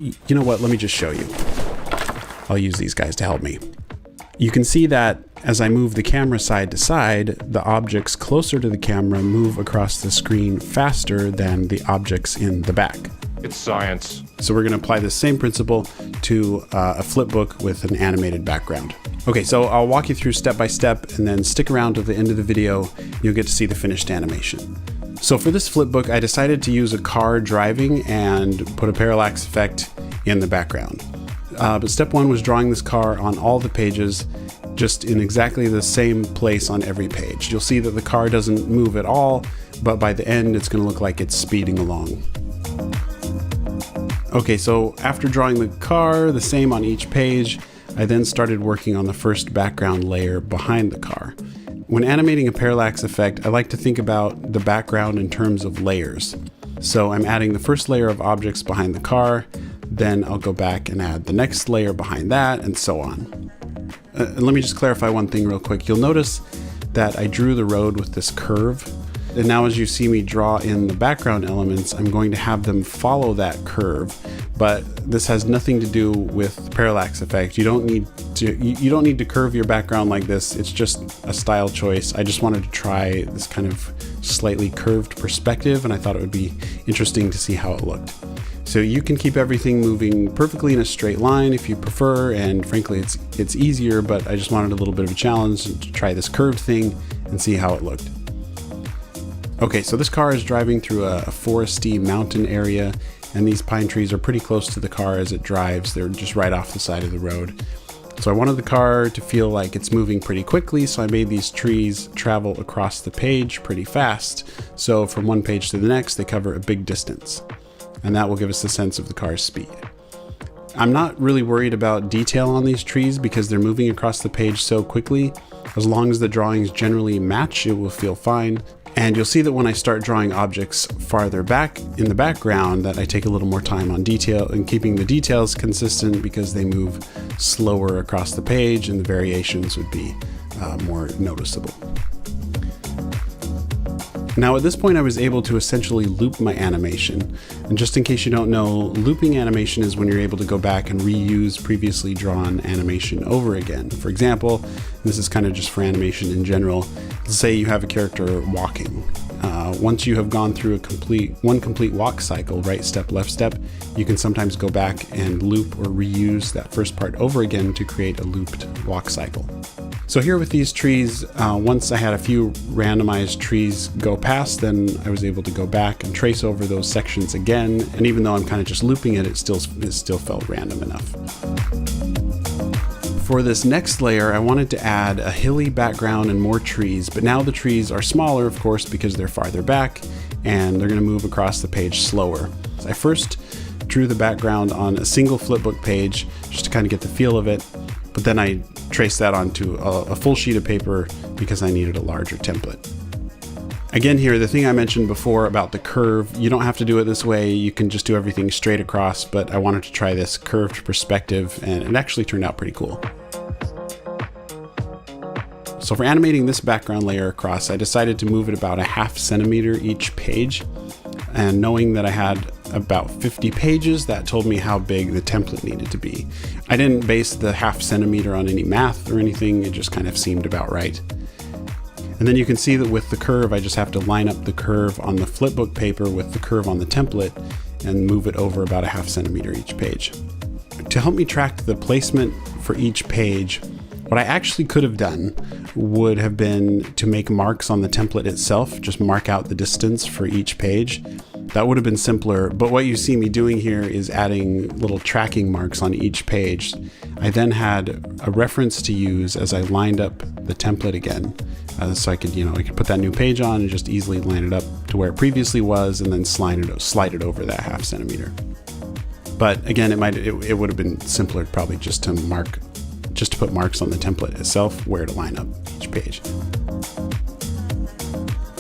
You know what, let me just show you. I'll use these guys to help me. You can see that as I move the camera side to side, the objects closer to the camera move across the screen faster than the objects in the back. It's science. So we're going to apply the same principle to a flipbook with an animated background. Okay, so I'll walk you through step by step and then stick around to the end of the video. You'll get to see the finished animation. So for this flipbook, I decided to use a car driving and put a parallax effect in the background. But step one was drawing this car on all the pages, just in exactly the same place on every page. You'll see that the car doesn't move at all, but by the end, it's going to look like it's speeding along. Okay, so after drawing the car, the same on each page, I then started working on the first background layer behind the car. When animating a parallax effect, I like to think about the background in terms of layers. So I'm adding the first layer of objects behind the car, then I'll go back and add the next layer behind that, and so on. Let me just clarify one thing real quick. You'll notice that I drew the road with this curve. And now as you see me draw in the background elements, I'm going to have them follow that curve. But this has nothing to do with parallax effect. You don't need to curve your background like this. It's just a style choice. I just wanted to try this kind of slightly curved perspective, and I thought it would be interesting to see how it looked. So you can keep everything moving perfectly in a straight line if you prefer, and frankly it's easier, but I just wanted a little bit of a challenge to try this curved thing and see how it looked. Okay, so this car is driving through a foresty mountain area, and these pine trees are pretty close to the car as it drives. They're just right off the side of the road. So I wanted the car to feel like it's moving pretty quickly, so I made these trees travel across the page pretty fast. So from one page to the next, they cover a big distance, and that will give us a sense of the car's speed. I'm not really worried about detail on these trees because they're moving across the page so quickly. As long as the drawings generally match, it will feel fine. And you'll see that when I start drawing objects farther back in the background that I take a little more time on detail and keeping the details consistent because they move slower across the page and the variations would be more noticeable. Now at this point I was able to essentially loop my animation. And just in case you don't know, looping animation is when you're able to go back and reuse previously drawn animation over again. For example, this is kind of just for animation in general, let's say you have a character walking. Once you have gone through one complete walk cycle, right step, left step, you can sometimes go back and loop or reuse that first part over again to create a looped walk cycle. So here with these trees, once I had a few randomized trees go past, then I was able to go back and trace over those sections again. And even though I'm kind of just looping it, it still felt random enough. For this next layer, I wanted to add a hilly background and more trees, but now the trees are smaller, of course, because they're farther back and they're going to move across the page slower. I first drew the background on a single flipbook page just to kind of get the feel of it, but then I traced that onto a full sheet of paper because I needed a larger template. Again here, the thing I mentioned before about the curve, you don't have to do it this way, you can just do everything straight across, but I wanted to try this curved perspective and it actually turned out pretty cool. So for animating this background layer across, I decided to move it about 1/2 centimeter each page. And knowing that I had about 50 pages, that told me how big the template needed to be. I didn't base the 1/2 centimeter on any math or anything, it just kind of seemed about right. And then you can see that with the curve, I just have to line up the curve on the flipbook paper with the curve on the template and move it over about 1/2 centimeter each page. To help me track the placement for each page, what I actually could have done would have been to make marks on the template itself, just mark out the distance for each page. That would have been simpler, but what you see me doing here is adding little tracking marks on each page. I then had a reference to use as I lined up the template again. So I could put that new page on and just easily line it up to where it previously was and then slide it over that 1/2 centimeter. But again, it would have been simpler probably just to put marks on the template itself where to line up each page.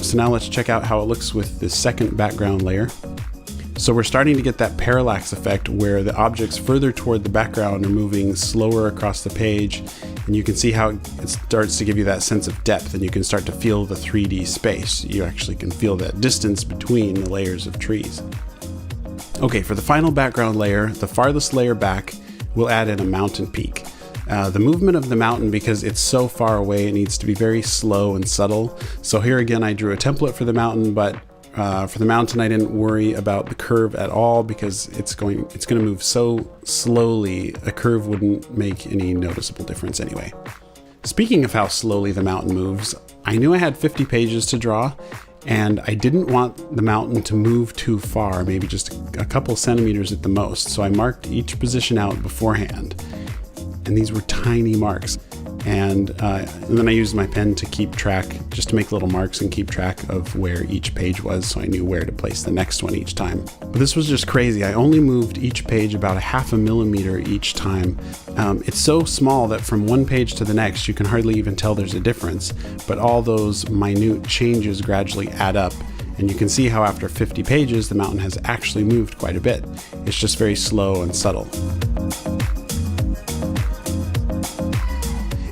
So now let's check out how it looks with the second background layer. So we're starting to get that parallax effect where the objects further toward the background are moving slower across the page, and you can see how it starts to give you that sense of depth, and you can start to feel the 3D space. You actually can feel that distance between the layers of trees. Okay, for the final background layer, the farthest layer back, we'll add in a mountain peak. The movement of the mountain, because it's so far away, it needs to be very slow and subtle. So here again, I drew a template for the mountain, but for the mountain, I didn't worry about the curve at all because it's going to move so slowly, a curve wouldn't make any noticeable difference anyway. Speaking of how slowly the mountain moves, I knew I had 50 pages to draw, and I didn't want the mountain to move too far, maybe just a couple centimeters at the most. So I marked each position out beforehand. And these were tiny marks. And then I used my pen to keep track, just to make little marks and keep track of where each page was, so I knew where to place the next one each time. But this was just crazy. I only moved each page about 0.5 millimeter each time. It's so small that from one page to the next, you can hardly even tell there's a difference, but all those minute changes gradually add up. And you can see how after 50 pages, the mountain has actually moved quite a bit. It's just very slow and subtle.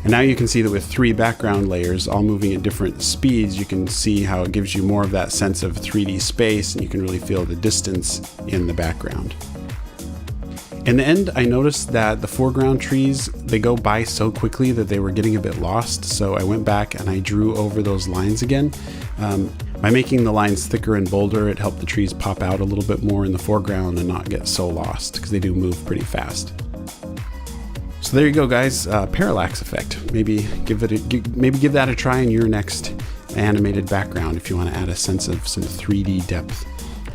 And now you can see that with 3 background layers all moving at different speeds, you can see how it gives you more of that sense of 3D space, and you can really feel the distance in the background. In the end, I noticed that the foreground trees, they go by so quickly that they were getting a bit lost, so I went back and I drew over those lines again. By making the lines thicker and bolder, it helped the trees pop out a little bit more in the foreground and not get so lost, because they do move pretty fast. So there you go, guys. Parallax effect. Maybe give that a try in your next animated background if you want to add a sense of some 3D depth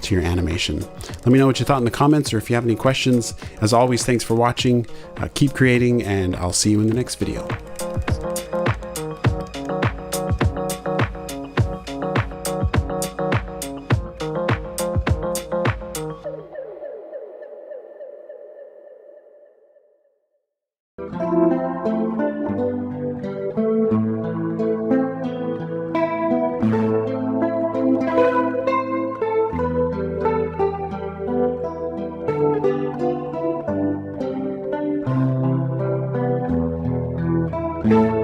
to your animation. Let me know what you thought in the comments, or if you have any questions. As always, thanks for watching. Keep creating, and I'll see you in the next video. Thank you.